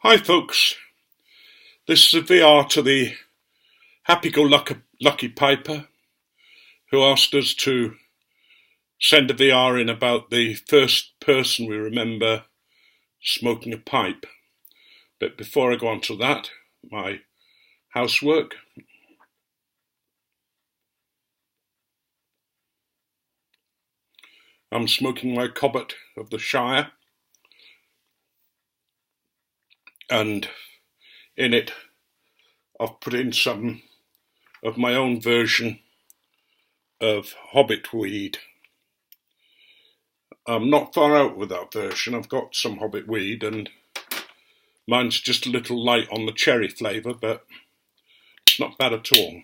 Hi folks, this is a VR to the happy-go-lucky Piper who asked us to send a VR in about the first person we remember smoking a pipe. But before I go on to that, my housework. I'm smoking my Hobbit of the Shire, and in it I've put in some of my own version of Hobbit weed. I'm not far out with that version. I've got some Hobbit weed and mine's just a little light on the cherry flavour, but it's not bad at all.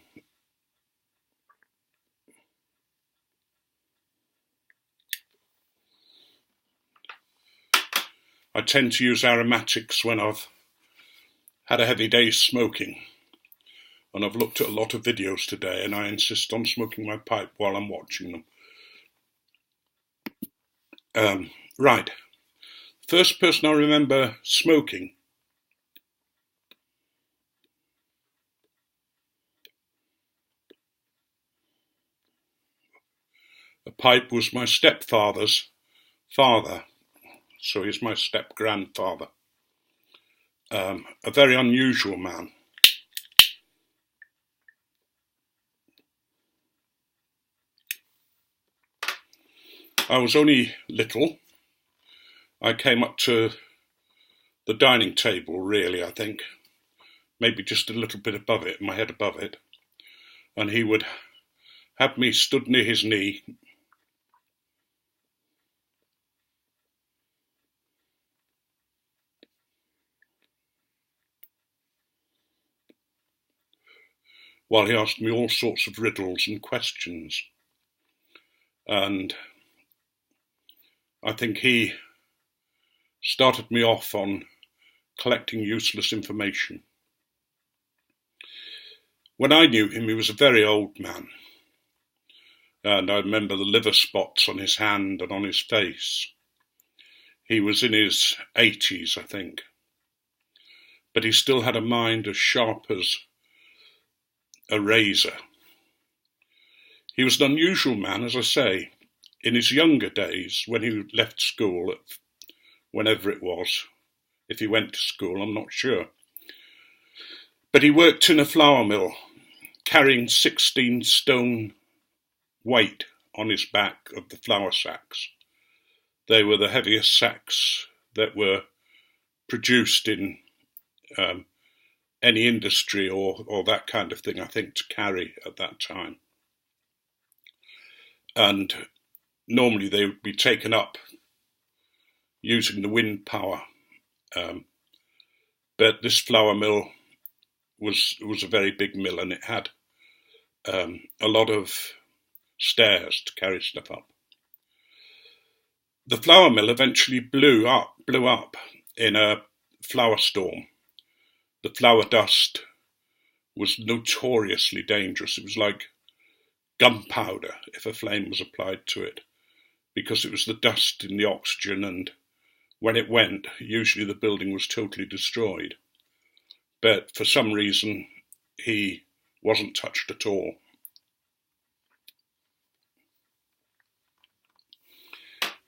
I tend to use aromatics when I've had a heavy day's smoking, and I've looked at a lot of videos today and I insist on smoking my pipe while I'm watching them. Right, first person I remember smoking a pipe was my stepfather's father, so he's my step-grandfather. A very unusual man. I was only little. I came up to the dining table, really, I think. Maybe just a little bit above it, my head above it. And he would have me stood near his knee, while he asked me all sorts of riddles and questions. And I think he started me off on collecting useless information. When I knew him, he was a very old man. And I remember the liver spots on his hand and on his face. He was in his 80s, I think. But he still had a mind as sharp as a razor. He was an unusual man, as I say. In his younger days, when he left school, whenever it was, if he went to school, I'm not sure. But he worked in a flour mill, carrying 16 stone weight on his back of the flour sacks. They were the heaviest sacks that were produced in any industry or that kind of thing, I think, to carry at that time. And normally they would be taken up using the wind power. But this flour mill was a very big mill, and it had a lot of stairs to carry stuff up. The flour mill eventually blew up in a flour storm. The flour dust was notoriously dangerous. It was like gunpowder if a flame was applied to it, because it was the dust in the oxygen, and when it went, usually the building was totally destroyed. But for some reason, he wasn't touched at all.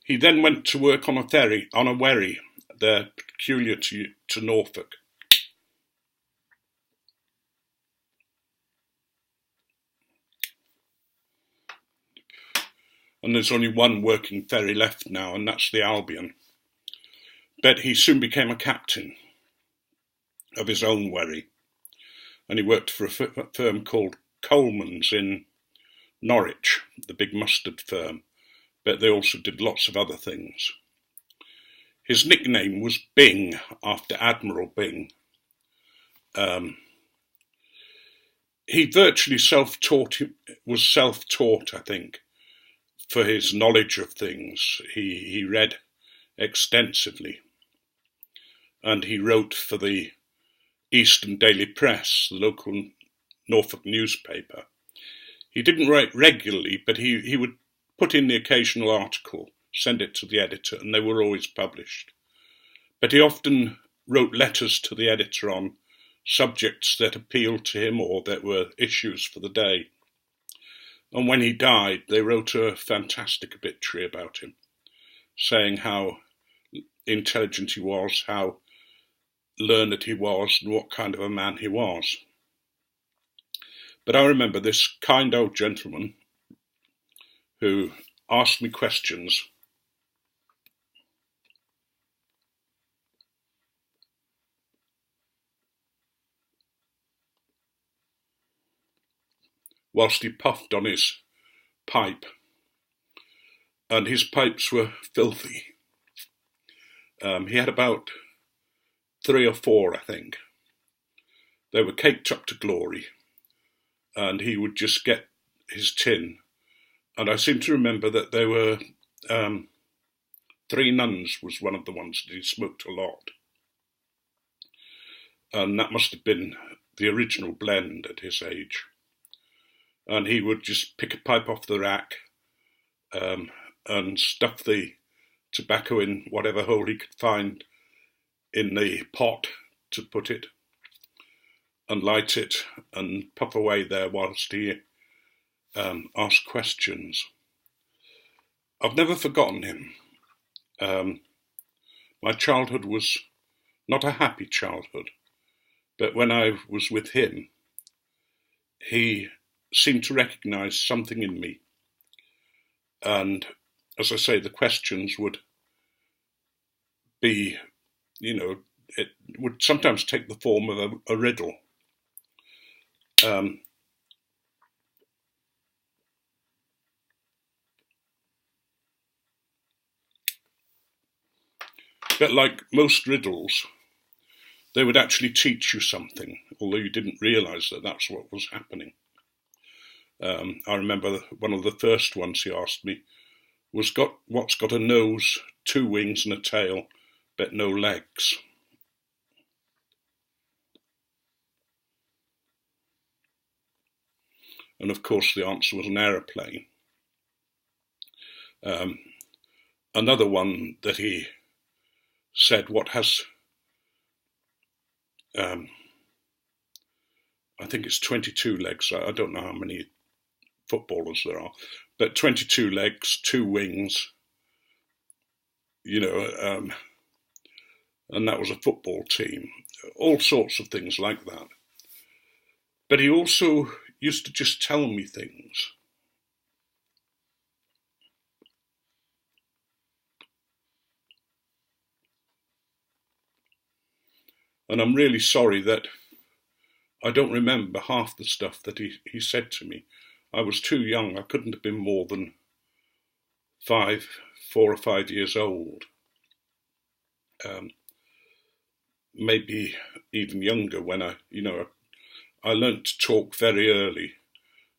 He then went to work on a wherry. They're peculiar to Norfolk. And there's only one working ferry left now, and that's the Albion. But he soon became a captain of his own wherry, and he worked for a firm called Coleman's in Norwich, the big mustard firm, but they also did lots of other things. His nickname was Bing, after Admiral Bing. He virtually was self-taught, I think, for his knowledge of things. He read extensively, and he wrote for the Eastern Daily Press, the local Norfolk newspaper. He didn't write regularly, but he would put in the occasional article, send it to the editor, and they were always published. But he often wrote letters to the editor on subjects that appealed to him or that were issues for the day. And when he died, they wrote a fantastic obituary about him, saying how intelligent he was, how learned he was, and what kind of a man he was. But I remember this kind old gentleman who asked me questions whilst he puffed on his pipe, and his pipes were filthy. He had about 3 or 4, I think. They were caked up to glory, and he would just get his tin. And I seem to remember that there were 3 nuns was one of the ones that he smoked a lot. And that must have been the original blend at his age. And he would just pick a pipe off the rack and stuff the tobacco in whatever hole he could find in the pot to put it, and light it and puff away there whilst he asked questions. I've never forgotten him. My childhood was not a happy childhood, but when I was with him, he seemed to recognise something in me. And as I say, the questions would be, it would sometimes take the form of a riddle. But like most riddles, they would actually teach you something, although you didn't realise that that's what was happening. I remember one of the first ones he asked me was, what's got a nose, 2 wings and a tail, but no legs? And of course the answer was an aeroplane. Another one that he said, what has, I think it's 22 legs, I don't know how many footballers there are, but 22 legs, 2 wings, and that was a football team, all sorts of things like that. But he also used to just tell me things. And I'm really sorry that I don't remember half the stuff that he said to me. I was too young. I couldn't have been more than 4 or 5 years old. Maybe even younger when I learnt to talk very early,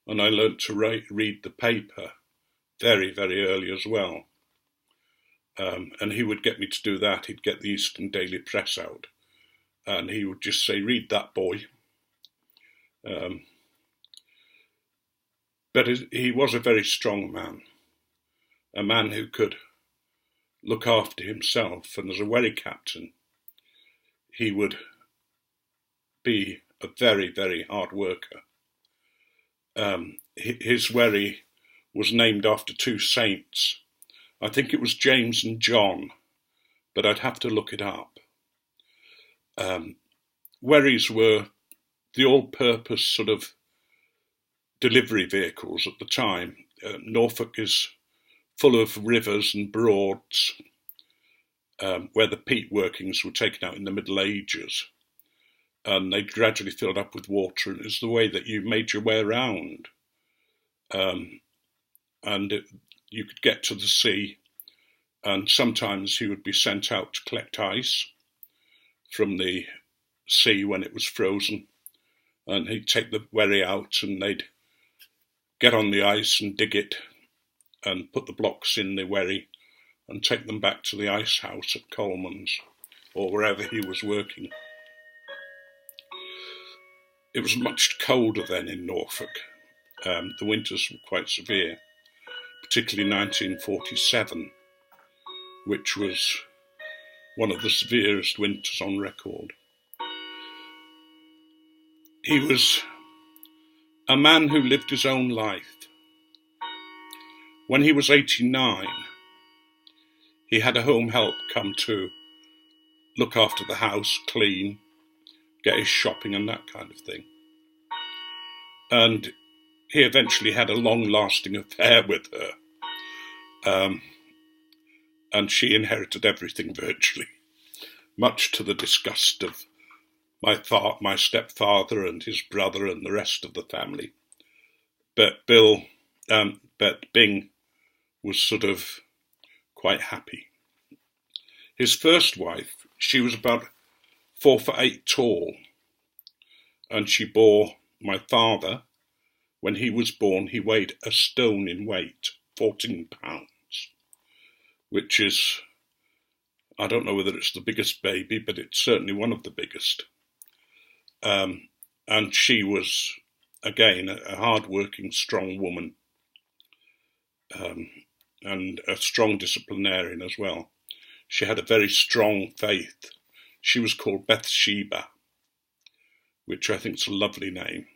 and I learnt to read the paper very, very early as well. And he would get me to do that. He'd get the Eastern Daily Press out, and he would just say, read that, boy. But he was a very strong man, a man who could look after himself, and as a wherry captain, he would be a very, very hard worker. His wherry was named after 2 saints. I think it was James and John, but I'd have to look it up. Wherries were the all-purpose sort of delivery vehicles at the time. Norfolk is full of rivers and broads where the peat workings were taken out in the Middle Ages, and they gradually filled up with water, and it's the way that you made your way around. You could get to the sea, and sometimes he would be sent out to collect ice from the sea when it was frozen, and he'd take the wherry out and they'd get on the ice and dig it and put the blocks in the wherry and take them back to the ice house at Coleman's or wherever he was working. It was much colder then in Norfolk. The winters were quite severe, particularly 1947, which was one of the severest winters on record. He was a man who lived his own life. When he was 89, he had a home help come to look after the house, clean, get his shopping and that kind of thing. And he eventually had a long-lasting affair with her. And she inherited everything virtually, much to the disgust of my stepfather and his brother and the rest of the family. But Bing was sort of quite happy. His first wife, she was about 4'8" tall, and she bore my father. When he was born, he weighed a stone in weight, 14 pounds, which is, I don't know whether it's the biggest baby, but it's certainly one of the biggest. And she was, again, a hard-working, strong woman, and a strong disciplinarian as well. She had a very strong faith. She was called Bathsheba, which I think is a lovely name,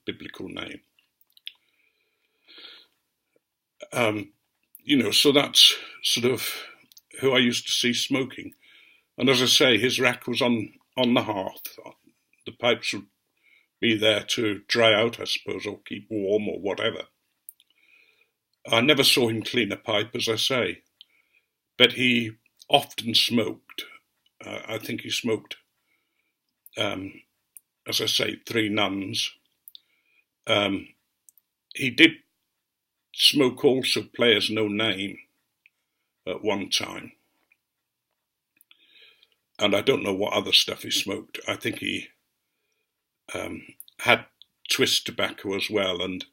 biblical name. So that's sort of who I used to see smoking. And as I say, his rack was on the hearth. The pipes would be there to dry out, I suppose, or keep warm or whatever. I never saw him clean a pipe, as I say, but he often smoked. I think he smoked, as I say, 3 nuns. He did smoke also Players No Name at one time. And I don't know what other stuff he smoked. I think he had twist tobacco as well, and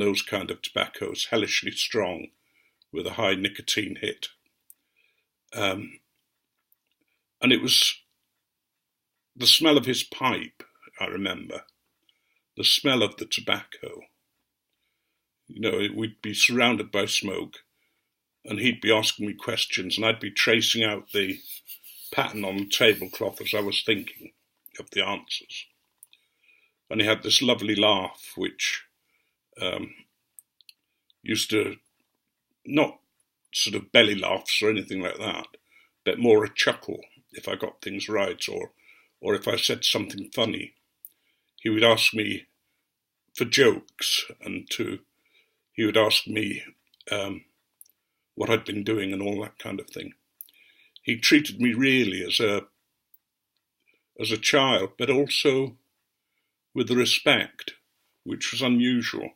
those kind of tobaccos, hellishly strong, with a high nicotine hit. And it was the smell of his pipe, I remember, the smell of the tobacco. We'd be surrounded by smoke, and he'd be asking me questions, and I'd be tracing out the pattern on the tablecloth as I was thinking of the answers. And he had this lovely laugh, which used to, not sort of belly laughs or anything like that, but more a chuckle if I got things right, or if I said something funny. He would ask me for jokes, and he would ask me what I'd been doing and all that kind of thing. He treated me really as a child, but also with the respect, which was unusual.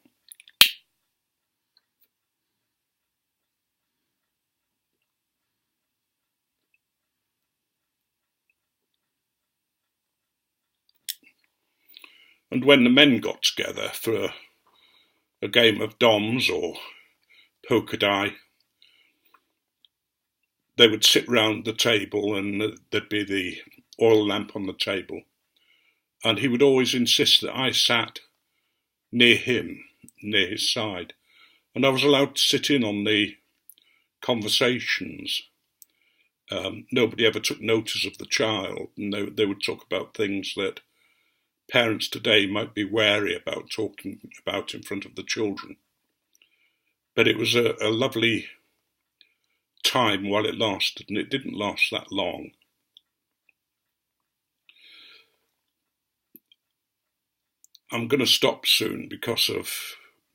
And when the men got together for a game of doms or Polka Dye, they would sit round the table, and there'd be the oil lamp on the table. And he would always insist that I sat near him, near his side. And I was allowed to sit in on the conversations. Nobody ever took notice of the child, and they would talk about things that parents today might be wary about talking about in front of the children. But it was a lovely time while it lasted, and it didn't last that long. I'm going to stop soon because of,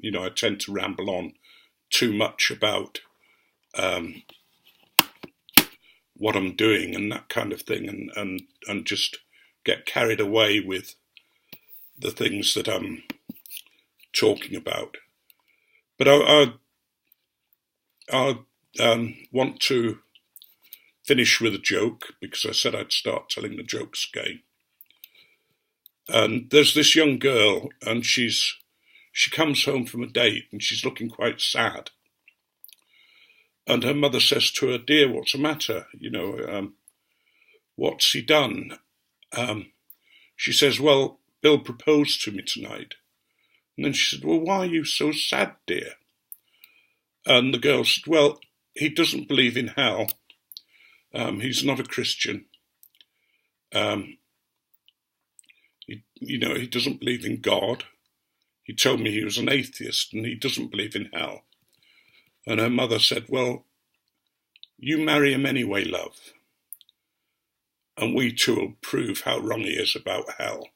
I tend to ramble on too much about what I'm doing and that kind of thing, and just get carried away with the things that I'm talking about. But I want to finish with a joke, because I said I'd start telling the jokes again. And there's this young girl, and she comes home from a date, and she's looking quite sad. And her mother says to her, "Dear, what's the matter? What's he done?" She says, "Well, Bill proposed to me tonight." And then she said, "Well, why are you so sad, dear?" And the girl said, "Well, he doesn't believe in hell, He's not a Christian. He doesn't believe in God. He told me he was an atheist and he doesn't believe in hell. And her mother said, well, you marry him anyway, love. And we two will prove how wrong he is about hell.